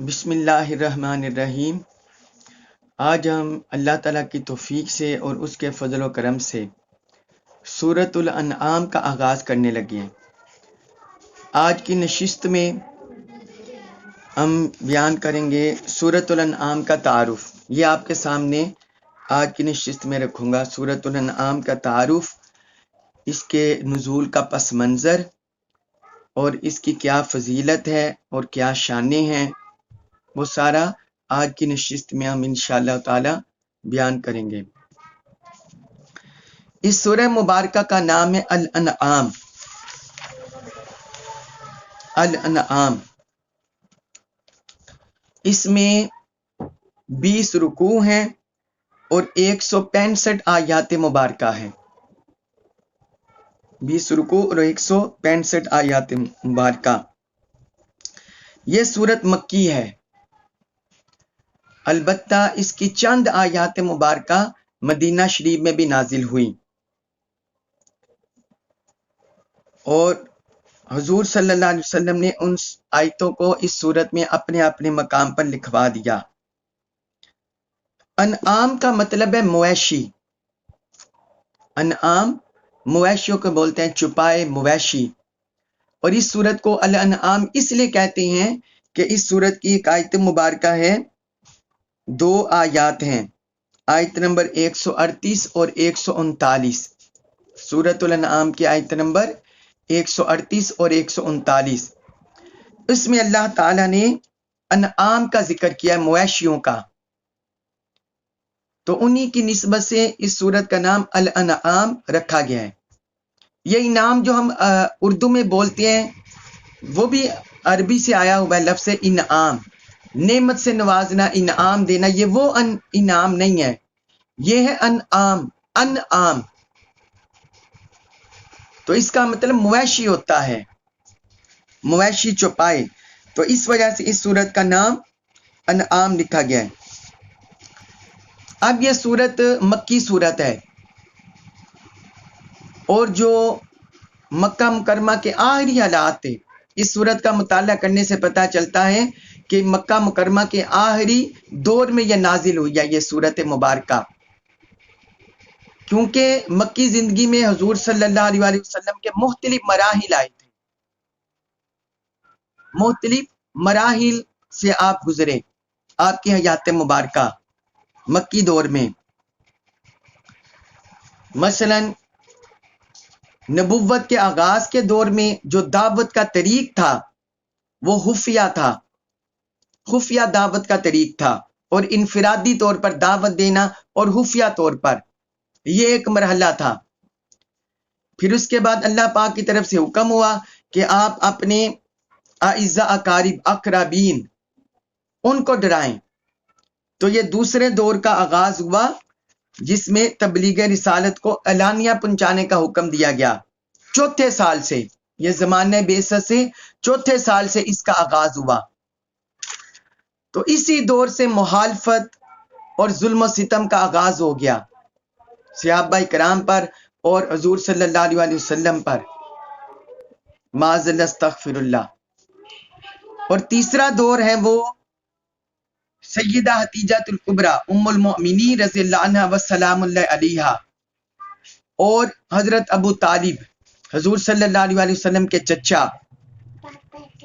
بسم اللہ الرحمن الرحیم۔ آج ہم اللہ تعالیٰ کی توفیق سے اور اس کے فضل و کرم سے سورۃ الانعام کا آغاز کرنے لگے ہیں۔ آج کی نشست میں ہم بیان کریں گے سورۃ الانعام کا تعارف۔ یہ آپ کے سامنے آج کی نشست میں رکھوں گا۔ سورۃ الانعام کا تعارف، اس کے نزول کا پس منظر اور اس کی کیا فضیلت ہے اور کیا شانیں ہیں، وہ سارا آج کی نشست میں ہم انشاءاللہ تعالی بیان کریں گے۔ اس سورہ مبارکہ کا نام ہے الانعام۔ الانعام، اس میں 20 رکوع ہیں اور 165 آیات مبارکہ ہیں۔ 20 رکوع اور 165 آیات مبارکہ۔ یہ سورت مکی ہے، البتہ اس کی چند آیات مبارکہ مدینہ شریف میں بھی نازل ہوئی، اور حضور صلی اللہ علیہ وسلم نے ان آیتوں کو اس صورت میں اپنے اپنے مقام پر لکھوا دیا۔ انعام کا مطلب ہے مویشی۔ انعام مویشیوں کو بولتے ہیں، چھپائے مویشی۔ اور اس صورت کو الانعام اس لیے کہتے ہیں کہ اس صورت کی ایک آیت مبارکہ ہے، 2 آیات ہیں، آیت نمبر 138 اور 139۔ سورۃ الانعام کی آیت نمبر 138 اور 139۔ اس میں اللہ تعالیٰ نے انعام کا ذکر کیا، مویشیوں کا، تو انہی کی نسبت سے اس سورت کا نام الانعام رکھا گیا ہے۔ یہ انعام جو ہم اردو میں بولتے ہیں، وہ بھی عربی سے آیا ہوا ہے لفظ انعام، نعمت سے نوازنا، انعام دینا۔ یہ وہ انعام نہیں ہے، یہ ہے انعام۔ انعام تو اس کا مطلب مویشی ہوتا ہے، مویشی چھپائے، تو اس وجہ سے اس سورت کا نام انعام لکھا گیا ہے۔ اب یہ سورت مکی سورت ہے، اور جو مکہ مکرمہ کے آخری حالات تھے، اس سورت کا مطالعہ کرنے سے پتہ چلتا ہے کہ مکہ مکرمہ کے آخری دور میں یہ نازل ہوئی ہے یہ سورت مبارکہ، کیونکہ مکی زندگی میں حضور صلی اللہ علیہ وسلم کے مختلف مراحل آئے تھے، مختلف مراحل سے آپ گزرے، آپ کی حیات مبارکہ مکی دور میں۔ مثلا نبوت کے آغاز کے دور میں جو دعوت کا طریق تھا وہ خفیہ تھا، خفیہ دعوت کا طریق تھا، اور انفرادی طور پر دعوت دینا اور خفیہ طور پر، یہ ایک مرحلہ تھا۔ پھر اس کے بعد اللہ پاک کی طرف سے حکم ہوا کہ آپ اپنے اعزاء اقارب اقربین ان کو ڈرائیں، تو یہ دوسرے دور کا آغاز ہوا جس میں تبلیغ رسالت کو اعلانیہ پہنچانے کا حکم دیا گیا۔ چوتھے سال سے، یہ زمانہ بعثت سے چوتھے سال سے اس کا آغاز ہوا۔ تو اسی دور سے مخالفت اور ظلم و ستم کا آغاز ہو گیا صحابہ کرام پر اور حضور صلی اللہ علیہ وسلم پر، معاذ اللہ استغفر اللہ۔ اور تیسرا دور ہے وہ سیدہ حتیجہ الکبریٰ ام المؤمنین رضی اللہ عنہ وسلام اللہ علیہا، اور حضرت ابو طالب حضور صلی اللہ علیہ وسلم کے چچا،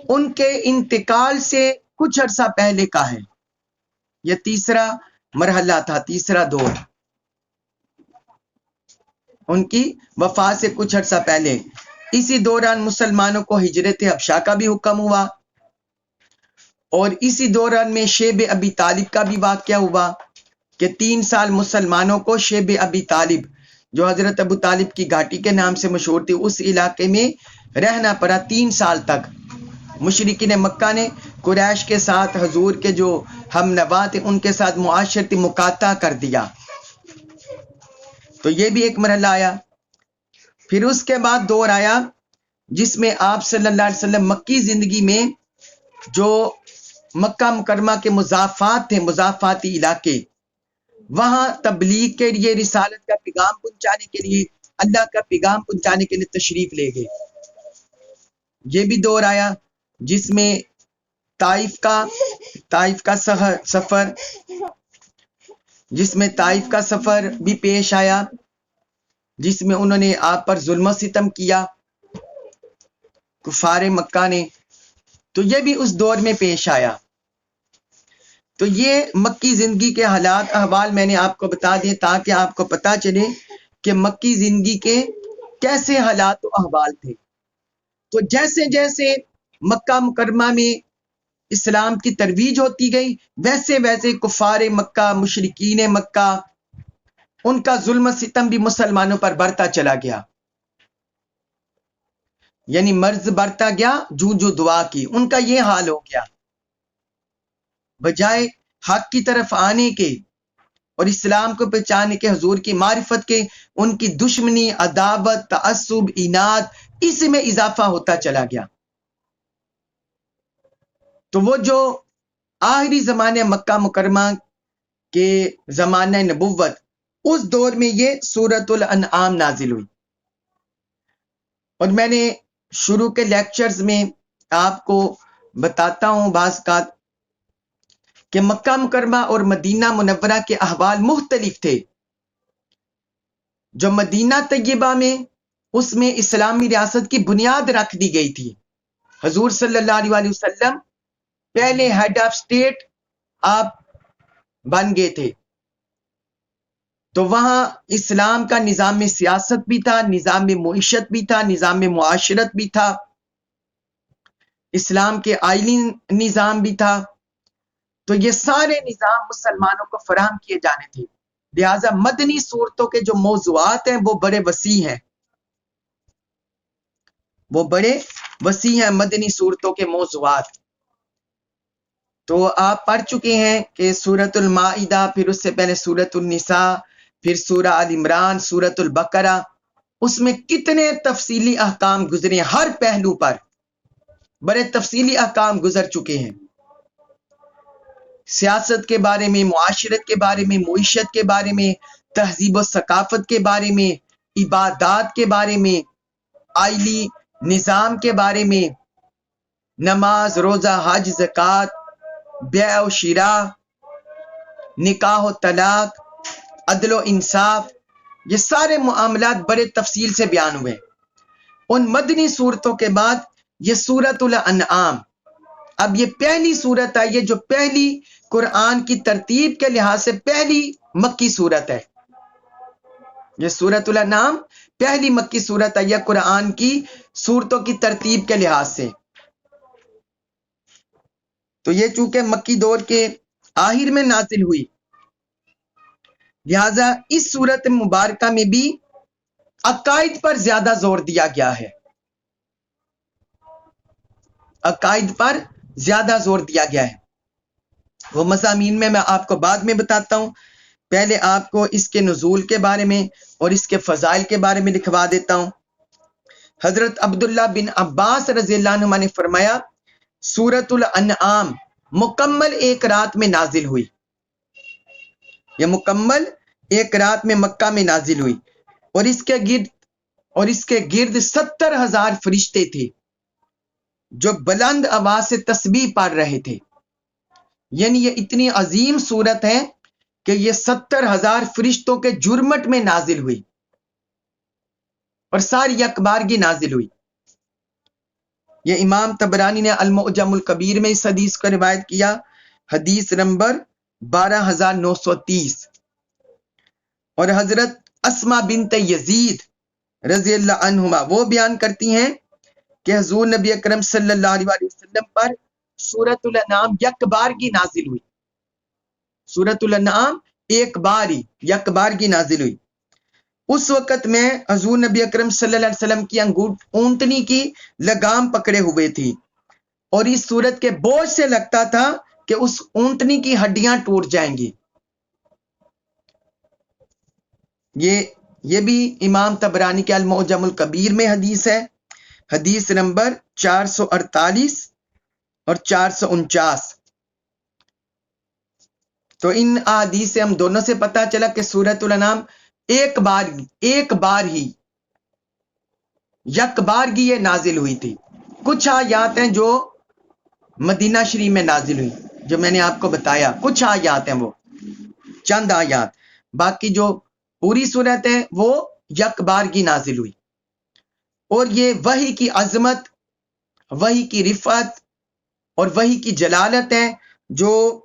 ان کے انتقال سے کچھ عرصہ پہلے کا ہے۔ یہ تیسرا مرحلہ تھا، تیسرا دور، ان کی وفات سے کچھ عرصہ پہلے۔ اسی دوران مسلمانوں کو ہجرت حبشہ کا بھی حکم ہوا، اور اسی دوران میں شیب ابی طالب کا بھی واقعہ ہوا کہ 3 سال مسلمانوں کو شیب ابی طالب، جو حضرت ابو طالب کی گھاٹی کے نام سے مشہور تھی، اس علاقے میں رہنا پڑا 3 سال تک۔ مشرکین مکہ نے قریش کے ساتھ حضور کے جو ہم نوا تھے ان کے ساتھ معاشرتی مقاطعہ کر دیا، تو یہ بھی ایک مرحلہ آیا۔ پھر اس کے بعد دور آیا جس میں آپ صلی اللہ علیہ وسلم مکی زندگی میں جو مکہ مکرمہ کے مضافات تھے، مضافاتی علاقے، وہاں تبلیغ کے لیے، رسالت کا پیغام پہنچانے کے لیے، اللہ کا پیغام پہنچانے کے لیے تشریف لے گئے۔ یہ بھی دور آیا جس میں طائف کا سفر، جس میں طائف کا سفر بھی پیش آیا، جس میں انہوں نے آپ پر ظلم و ستم کیا کفار مکہ نے، تو یہ بھی اس دور میں پیش آیا۔ تو یہ مکی زندگی کے حالات احوال میں نے آپ کو بتا دیے تاکہ آپ کو پتا چلے کہ مکی زندگی کے کیسے حالات و احوال تھے۔ تو جیسے جیسے مکہ مکرمہ میں اسلام کی ترویج ہوتی گئی، ویسے ویسے کفار مکہ، مشرکین مکہ، ان کا ظلم و ستم بھی مسلمانوں پر بڑھتا چلا گیا، یعنی مرض بڑھتا گیا جو جو دعا کی، ان کا یہ حال ہو گیا۔ بجائے حق کی طرف آنے کے اور اسلام کو پہچانے کے، حضور کی معرفت کے، ان کی دشمنی، عداوت، تعصب، اناد، اس میں اضافہ ہوتا چلا گیا۔ تو وہ جو آخری زمانے مکہ مکرمہ کے زمانہ نبوت، اس دور میں یہ سورۃ الانعام نازل ہوئی۔ اور میں نے شروع کے لیکچرز میں آپ کو بتاتا ہوں بعض کا کہ مکہ مکرمہ اور مدینہ منورہ کے احوال مختلف تھے۔ جو مدینہ طیبہ میں، اس میں اسلامی ریاست کی بنیاد رکھ دی گئی تھی۔ حضور صلی اللہ علیہ وسلم پہلے ہیڈ آف سٹیٹ آپ بن گئے تھے، تو وہاں اسلام کا نظام سیاست بھی تھا، نظام معیشت بھی تھا، نظام معاشرت بھی تھا، اسلام کے آئینی نظام بھی تھا۔ تو یہ سارے نظام مسلمانوں کو فراہم کیے جانے تھے، لہٰذا مدنی صورتوں کے جو موضوعات ہیں وہ بڑے وسیع ہیں، وہ بڑے وسیع ہیں مدنی صورتوں کے موضوعات۔ تو آپ پڑھ چکے ہیں کہ سورۃ المائدہ، پھر اس سے پہلے سورۃ النساء، پھر سورہ آل عمران، سورۃ البقرہ، اس میں کتنے تفصیلی احکام گزرے، ہر پہلو پر بڑے تفصیلی احکام گزر چکے ہیں، سیاست کے بارے میں، معاشرت کے بارے میں، معیشت کے بارے میں، تہذیب و ثقافت کے بارے میں، عبادات کے بارے میں، آئلی نظام کے بارے میں، نماز، روزہ، حج، زکوٰۃ، بیع و شراء، نکاح و طلاق، عدل و انصاف، یہ سارے معاملات بڑے تفصیل سے بیان ہوئے۔ ان مدنی صورتوں کے بعد یہ سورۃ الانعام، اب یہ پہلی صورت ہے، یہ جو پہلی قرآن کی ترتیب کے لحاظ سے پہلی مکی صورت ہے۔ یہ سورۃ الانعام پہلی مکی صورت ہے، یہ قرآن کی صورتوں کی ترتیب کے لحاظ سے۔ تو یہ چونکہ مکی دور کے آخر میں نازل ہوئی، لہذا اس صورت مبارکہ میں بھی عقائد پر زیادہ زور دیا گیا ہے، عقائد پر زیادہ زور دیا گیا ہے۔ وہ مضامین میں آپ کو بعد میں بتاتا ہوں، پہلے آپ کو اس کے نزول کے بارے میں اور اس کے فضائل کے بارے میں لکھوا دیتا ہوں۔ حضرت عبداللہ بن عباس رضی اللہ عنہما نے فرمایا، سورۃ الانعام مکمل ایک رات میں نازل ہوئی، یہ مکمل ایک رات میں مکہ میں نازل ہوئی، اور اس کے گرد 70,000 فرشتے تھے جو بلند آواز سے تسبیح پڑھ رہے تھے۔ یعنی یہ اتنی عظیم صورت ہے کہ یہ 70,000 فرشتوں کے جرمٹ میں نازل ہوئی اور ساری یکبارگی نازل ہوئی۔ یہ امام طبرانی نے المعجم الکبیر میں اس حدیث کو روایت کیا، حدیث نمبر 12,930۔ اور حضرت اسما بنت یزید رضی اللہ عنہما وہ بیان کرتی ہیں کہ حضور نبی اکرم صلی اللہ علیہ وسلم پر سورۃ الانعام یک بارگی نازل ہوئی، سورۃ الانعام ایک باری یک بارگی نازل ہوئی۔ اس وقت میں حضور نبی اکرم صلی اللہ علیہ وسلم کی اونٹنی کی لگام پکڑے ہوئے تھی، اور اس سورت کے بوجھ سے لگتا تھا کہ اس اونٹنی کی ہڈیاں ٹوٹ جائیں گی۔ یہ بھی امام طبرانی کے المعجم الکبیر میں حدیث ہے، حدیث نمبر 448 اور 449۔ تو ان احادیث سے ہم دونوں سے پتہ چلا کہ سورۃ الانعام ایک بار ہی یک بارگی یہ نازل ہوئی تھی۔ کچھ آیات ہیں جو مدینہ شریف میں نازل ہوئی، جو میں نے آپ کو بتایا کچھ آیات ہیں، وہ چند آیات، باقی جو پوری صورت ہے وہ یک بار کی نازل ہوئی۔ اور یہ وحی کی عظمت، وحی کی رفعت اور وحی کی جلالت ہے جو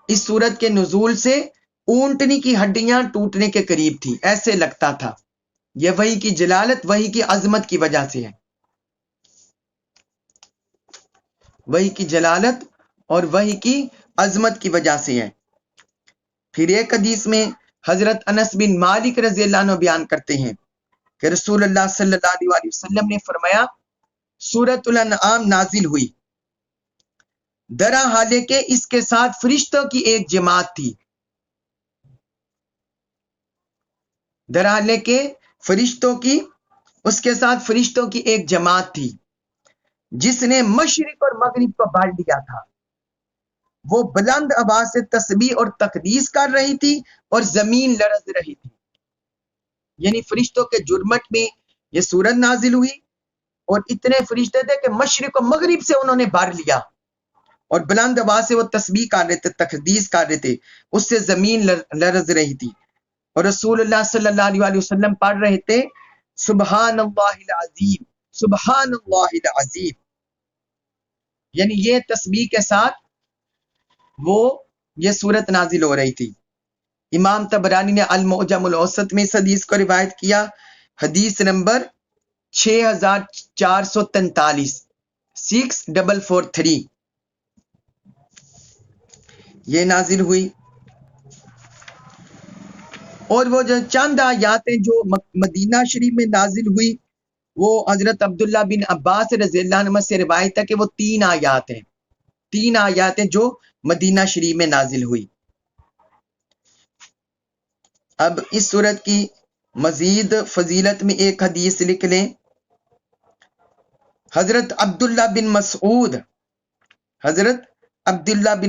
اس سورت کے نزول سے اونٹنی کی ہڈیاں ٹوٹنے کے قریب تھی، ایسے لگتا تھا۔ یہ وحی کی جلالت، وحی کی عظمت کی وجہ سے ہے، وحی کی جلالت اور وحی کی عظمت کی وجہ سے ہے۔ پھر ایک حدیث میں حضرت انس بن مالک رضی اللہ عنہ بیان کرتے ہیں کہ رسول اللہ صلی اللہ علیہ وسلم نے فرمایا سورۃ الانعام نازل ہوئی، درا حالے کہ اس کے ساتھ فرشتوں کی ایک جماعت تھی، درا حالے کہ اس کے ساتھ فرشتوں کی ایک جماعت تھی جس نے مشرق اور مغرب کو بھر لیا تھا، وہ بلند آواز سے تسبیح اور تقدیس کر رہی تھی اور زمین لرز رہی تھی۔ یعنی فرشتوں کے جرمٹ میں یہ سورت نازل ہوئی اور اتنے فرشتے تھے کہ مشرق و مغرب سے انہوں نے بھر لیا، اور بلند آواز سے وہ تسبیح کر رہے تھے، تقدیس کر رہے تھے، اس سے زمین لرز رہی تھی، اور رسول اللہ صلی اللہ علیہ وسلم پڑھ رہے تھے سبحان اللہ العظیم، سبحان اللہ العظیم، یعنی یہ تسبیح کے ساتھ وہ یہ سورت نازل ہو رہی تھی۔ امام طبرانی نے المعجم الاوسط میں اس حدیث کو روایت کیا، حدیث نمبر 6443، 6443 یہ نازل ہوئی۔ اور وہ جو چند آیاتیں جو مدینہ شریف میں نازل ہوئی وہ حضرت عبداللہ بن عباس رضی اللہ عنہ سے روایت ہے کہ وہ 3 آیات ہیں، 3 آیاتیں جو مدینہ شریف میں نازل ہوئی۔ اب اس سورت کی مزید فضیلت میں ایک حدیث لکھ لیں، حضرت عبداللہ بن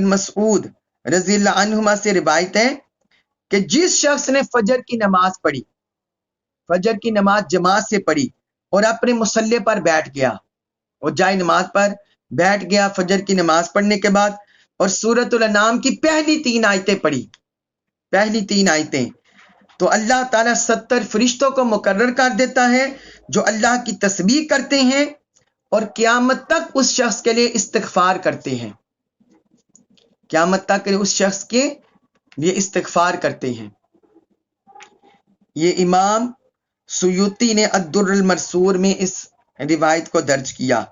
مسعود رضی اللہ عنہما سے روایت ہے کہ جس شخص نے فجر کی نماز پڑھی، فجر کی نماز جماعت سے پڑھی اور اپنے مصلی پر بیٹھ گیا، اور جائے نماز پر بیٹھ گیا فجر کی نماز پڑھنے کے بعد، اور سورۃ الانعام کی پہلی 3 آیتیں پڑھی، پہلی 3 آیتیں، تو اللہ تعالیٰ 70 فرشتوں کو مقرر کر دیتا ہے جو اللہ کی تسبیح کرتے ہیں اور قیامت تک اس شخص کے لیے استغفار کرتے ہیں، قیامت تک اس شخص کے لیے استغفار کرتے ہیں۔ یہ امام سیوطی نے الدر المرسور میں اس روایت کو درج کیا،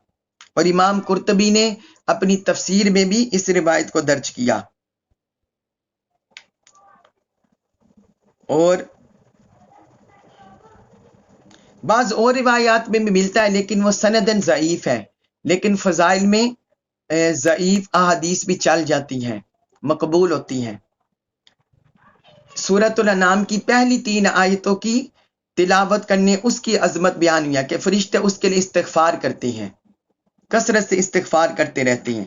اور امام قرطبی نے اپنی تفسیر میں بھی اس روایت کو درج کیا، اور بعض اور روایات میں بھی ملتا ہے لیکن وہ سندن ضعیف ہے، لیکن فضائل میں ضعیف احادیث بھی چل جاتی ہیں، مقبول ہوتی ہیں۔ سورۃ الانعام کی پہلی 3 آیتوں کی تلاوت کرنے اس کی عظمت بیان ہوا کہ فرشتے اس کے لیے استغفار کرتے ہیں، کثرت سے استغفار کرتے رہتے ہیں،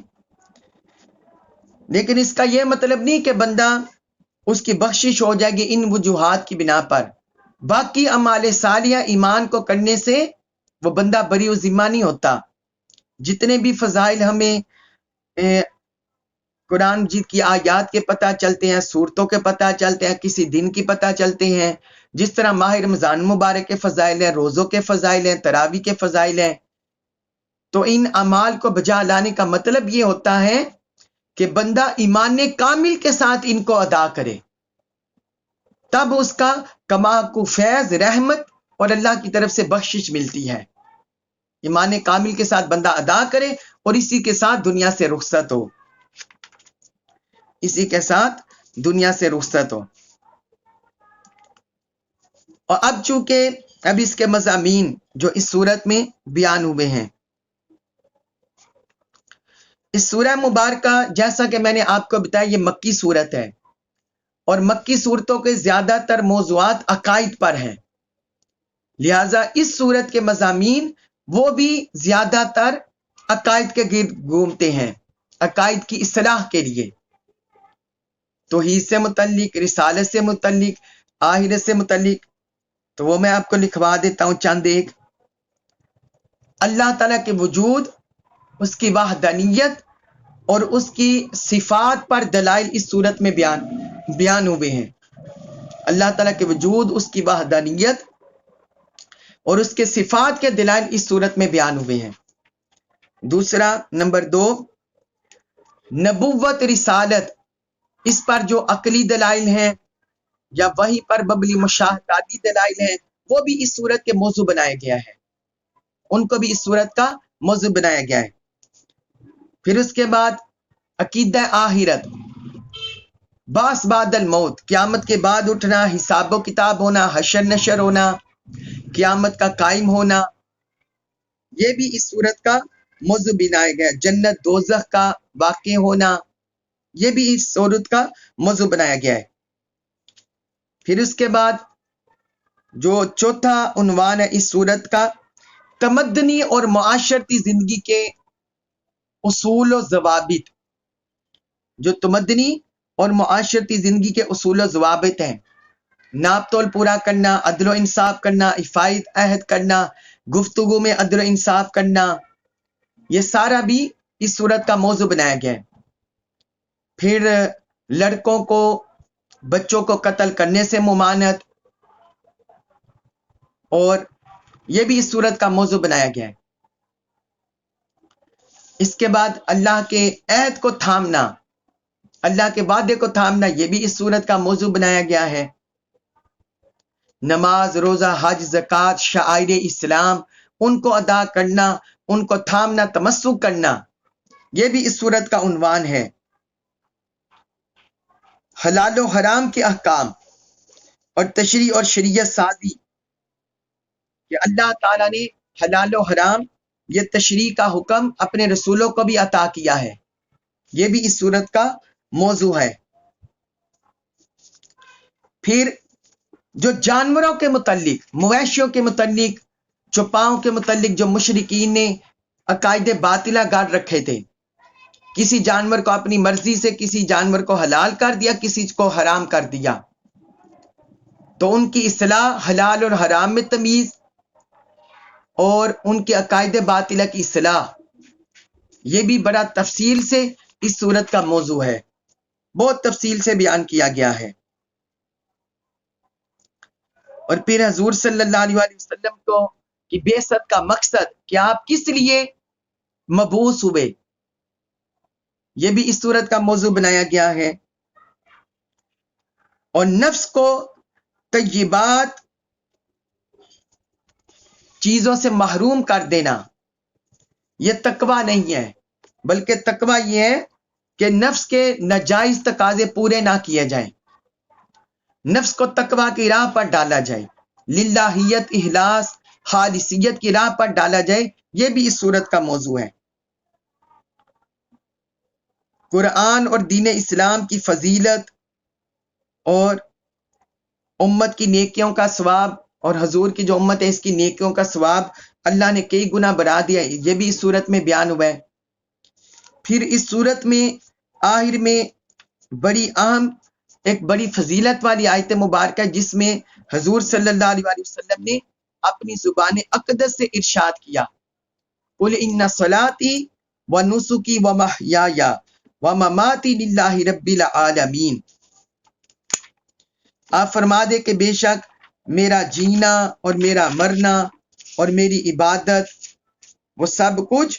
لیکن اس کا یہ مطلب نہیں کہ بندہ اس کی بخشش ہو جائے گی ان وجوہات کی بنا پر، باقی اعمال صالحہ ایمان کو کرنے سے وہ بندہ بری و ذمہ نہیں ہوتا۔ جتنے بھی فضائل ہمیں قرآن مجید کی آیات کے پتہ چلتے ہیں، صورتوں کے پتہ چلتے ہیں، کسی دن کی پتہ چلتے ہیں، جس طرح ماہ رمضان مبارک کے فضائل ہیں، روزوں کے فضائل ہیں، تراویح کے فضائل ہیں، تو ان اعمال کو بجا لانے کا مطلب یہ ہوتا ہے کہ بندہ ایمان کامل کے ساتھ ان کو ادا کرے، تب اس کا کما کو فیض، رحمت اور اللہ کی طرف سے بخشش ملتی ہے۔ ایمان کامل کے ساتھ بندہ ادا کرے اور اسی کے ساتھ دنیا سے رخصت ہو، اسی کے ساتھ دنیا سے رخصت ہو۔ اور اب چونکہ اب اس کے مضامین جو اس سورت میں بیان ہوئے ہیں، اس سورہ مبارکہ جیسا کہ میں نے آپ کو بتایا یہ مکی سورت ہے، اور مکی صورتوں کے زیادہ تر موضوعات عقائد پر ہیں، لہٰذا اس سورت کے مضامین وہ بھی زیادہ تر عقائد کے گرد گھومتے ہیں، عقائد کی اصلاح کے لیے، توحید سے متعلق، رسالت سے متعلق، آخرت سے متعلق۔ تو وہ میں آپ کو لکھوا دیتا ہوں چند ایک۔ اللہ تعالیٰ کے وجود اس کی وحدانیت اور اس کی صفات پر دلائل اس صورت میں بیان ہوئے ہیں۔ اللہ تعالیٰ کے وجود، اس کی وحدانیت اور اس کے صفات کے دلائل اس صورت میں بیان ہوئے ہیں۔ دوسرا، نمبر 2، نبوت رسالت، اس پر جو عقلی دلائل ہیں یا وحی پر مبنی مشاہداتی دلائل ہیں، وہ بھی اس صورت کے موضوع بنایا گیا ہے، ان کو بھی اس صورت کا موضوع بنایا گیا ہے۔ پھر اس کے بعد عقیدہ آخرت، بعث بعد الموت، قیامت کے بعد اٹھنا، حساب و کتاب ہونا، حشر نشر ہونا، قیامت کا قائم ہونا، یہ بھی اس صورت کا موضوع بنایا گیا ہے۔ جنت دوزخ کا واقع ہونا، یہ بھی اس صورت کا موضوع بنایا گیا ہے۔ پھر اس کے بعد جو چوتھا عنوان ہے اس صورت کا، تمدنی اور معاشرتی زندگی کے اصول و ضوابط، جو تمدنی اور معاشرتی زندگی کے اصول و ضوابط ہیں، ناپ تول پورا کرنا، عدل و انصاف کرنا، حفاظت عہد کرنا، گفتگو میں عدل و انصاف کرنا، یہ سارا بھی اس صورت کا موضوع بنایا گیا ہے۔ پھر لڑکوں کو، بچوں کو قتل کرنے سے ممانعت، اور یہ بھی اس صورت کا موضوع بنایا گیا ہے۔ اس کے بعد اللہ کے عہد کو تھامنا، اللہ کے وعدے کو تھامنا، یہ بھی اس صورت کا موضوع بنایا گیا ہے۔ نماز، روزہ، حج، زکوٰۃ، شعائر اسلام، ان کو ادا کرنا، ان کو تھامنا، تمسک کرنا، یہ بھی اس صورت کا عنوان ہے۔ حلال و حرام کے احکام اور تشریع اور شریعت سازی، کہ اللہ تعالیٰ نے حلال و حرام، یہ تشریع کا حکم اپنے رسولوں کو بھی عطا کیا ہے، یہ بھی اس صورت کا موضوع ہے۔ پھر جو جانوروں کے متعلق، مویشیوں کے متعلق، چوپاؤں کے متعلق جو مشرکین نے عقائد باطلہ گاڑ رکھے تھے، کسی جانور کو اپنی مرضی سے کسی جانور کو حلال کر دیا، کسی کو حرام کر دیا، تو ان کی اصلاح، حلال اور حرام میں تمیز اور ان کے عقائد باطلہ کی اصلاح، یہ بھی بڑا تفصیل سے اس صورت کا موضوع ہے، بہت تفصیل سے بیان کیا گیا ہے۔ اور پھر حضور صلی اللہ علیہ وسلم کو کی بعثت کا مقصد کہ آپ کس لیے مبعوث ہوئے، یہ بھی اس صورت کا موضوع بنایا گیا ہے۔ اور نفس کو طیبات چیزوں سے محروم کر دینا، یہ تقویٰ نہیں ہے، بلکہ تقویٰ یہ ہے کہ نفس کے ناجائز تقاضے پورے نہ کیے جائیں، نفس کو تقویٰ کی راہ پر ڈالا جائے، للہیت، اخلاص، خالصیت کی راہ پر ڈالا جائے، یہ بھی اس صورت کا موضوع ہے۔ قرآن اور دین اسلام کی فضیلت اور امت کی نیکیوں کا ثواب، اور حضور کی جو امت ہے اس کی نیکیوں کا ثواب اللہ نے کئی گنا بڑھا دیا، یہ بھی اس صورت میں بیان ہوا ہے۔ پھر اس صورت میں آخر میں بڑی اہم، ایک بڑی فضیلت والی آیت مبارکہ، جس میں حضور صلی اللہ علیہ وسلم نے اپنی زبان اقدس سے ارشاد کیا، قل ان صلاتی و نسکی و محیای و مماتی للہ رب العالمین، آپ فرما دے کہ بے شک میرا جینا اور میرا مرنا اور میری عبادت وہ سب کچھ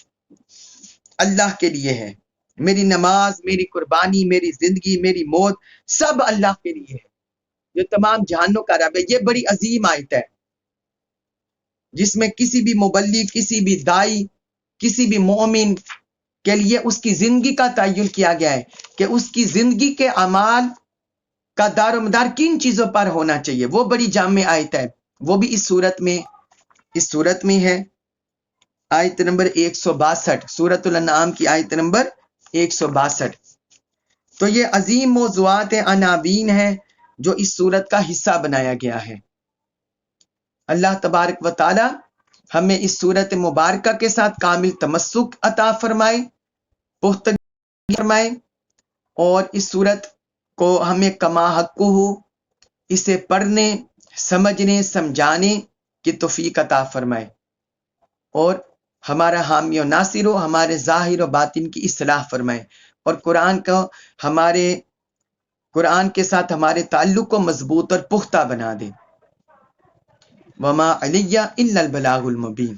اللہ کے لیے ہے، میری نماز، میری قربانی، میری زندگی، میری موت، سب اللہ کے لیے ہے، جو تمام جہانوں کا رب ہے۔ یہ بڑی عظیم آیت ہے، جس میں کسی بھی مبلغ، کسی بھی دائی، کسی بھی مومن کے لیے اس کی زندگی کا تعین کیا گیا ہے کہ اس کی زندگی کے اعمال کا دار و مدار کن چیزوں پر ہونا چاہیے، وہ بڑی جامع آیت ہے، وہ بھی اس صورت میں ہے۔ آیت نمبر 162، سورۃ الانعام کی آیت نمبر 162۔ تو یہ عظیم موضوعات عناوین ہیں جو اس صورت کا حصہ بنایا گیا ہے۔ اللہ تبارک و تعالی ہمیں اس صورت مبارکہ کے ساتھ کامل تمسک عطا فرمائے، پختگی فرمائے، اور اس صورت کو ہمیں کما حقہ اسے پڑھنے، سمجھنے، سمجھانے کی توفیق عطا فرمائے، اور ہمارا حامی و ناصر ہو، ہمارے ظاہر و باطن کی اصلاح فرمائے، اور قرآن کے ساتھ ہمارے تعلق کو مضبوط اور پختہ بنا دے۔ وما علیہ الا البلاغ المبین۔